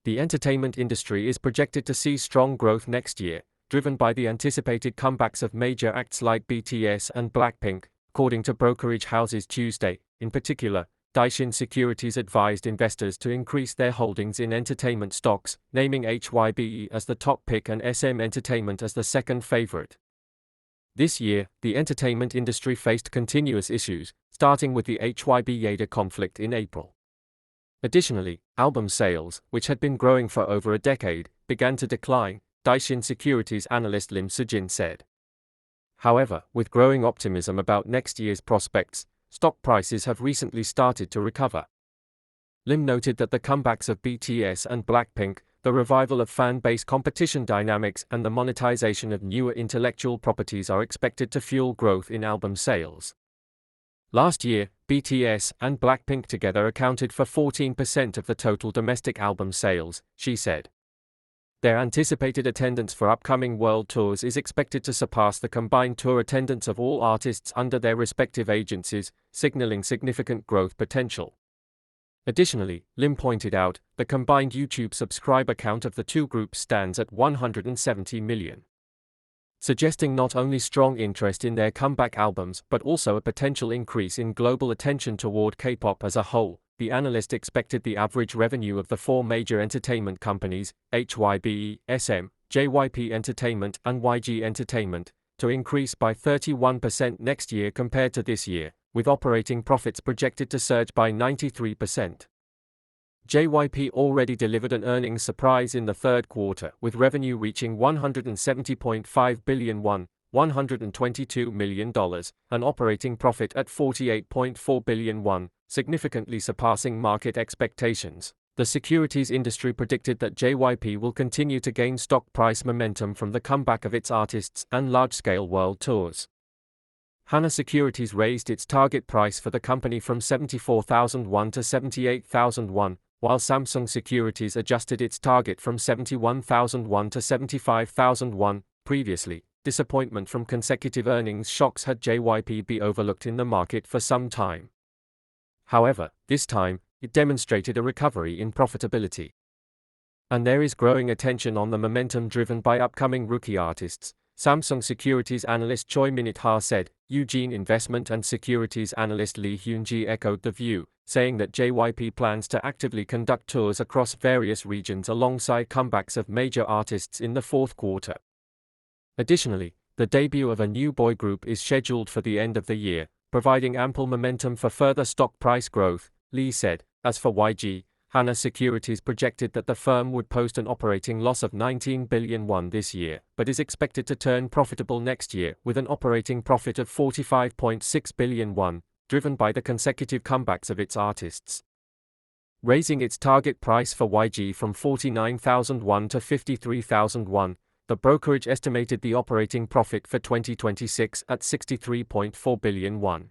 The entertainment industry is projected to see strong growth next year, driven by the anticipated comebacks of major acts like BTS and BLACKPINK, according to brokerage houses Tuesday. In particular, Hana Securities advised investors to increase their holdings in entertainment stocks, naming HYBE as the top pick and SM Entertainment as the second favorite. This year, the entertainment industry faced continuous issues, starting with the HYBE conflict in April. Additionally, album sales, which had been growing for over a decade, began to decline, Hana Securities analyst Lee Hyun-ji said. However, with growing optimism about next year's prospects, stock prices have recently started to recover. Lim noted that the comebacks of BTS and BLACKPINK, the revival of fan-base competition dynamics and the monetization of newer intellectual properties are expected to fuel growth in album sales. Last year, BTS and BLACKPINK together accounted for 14% of the total domestic album sales, she said. Their anticipated attendance for upcoming world tours is expected to surpass the combined tour attendance of all artists under their respective agencies, signaling significant growth potential. Additionally, Lim pointed out, the combined YouTube subscriber count of the two groups stands at 170 million. Suggesting not only strong interest in their comeback albums but also a potential increase in global attention toward K-pop as a whole, the analyst expected the average revenue of the four major entertainment companies, HYBE, SM, JYP Entertainment and YG Entertainment, to increase by 31% next year compared to this year, with operating profits projected to surge by 93%. JYP already delivered an earnings surprise in the third quarter, with revenue reaching 170.5 billion won, $122 million, and operating profit at 48.4 billion won, significantly surpassing market expectations. The securities industry predicted that JYP will continue to gain stock price momentum from the comeback of its artists and large-scale world tours. Hana Securities raised its target price for the company from 74,000 won to 78,000 won, while Samsung Securities adjusted its target from 71,000 won to 75,000 won. Previously, disappointment from consecutive earnings shocks had JYP be overlooked in the market for some time. However, this time, it demonstrated a recovery in profitability. And there is growing attention on the momentum driven by upcoming rookie artists, Samsung Securities analyst Choi Minute-ha said. Eugene Investment and Securities analyst Lee Hyun-ji echoed the view, saying that JYP plans to actively conduct tours across various regions alongside comebacks of major artists in the fourth quarter. Additionally, the debut of a new boy group is scheduled for the end of the year, providing ample momentum for further stock price growth, Lee said. As for YG, Hana Securities projected that the firm would post an operating loss of 19 billion won this year, but is expected to turn profitable next year with an operating profit of 45.6 billion won, driven by the consecutive comebacks of its artists. Raising its target price for YG from 49,000 won to 53,000 won, the brokerage estimated the operating profit for 2026 at 63.4 billion won.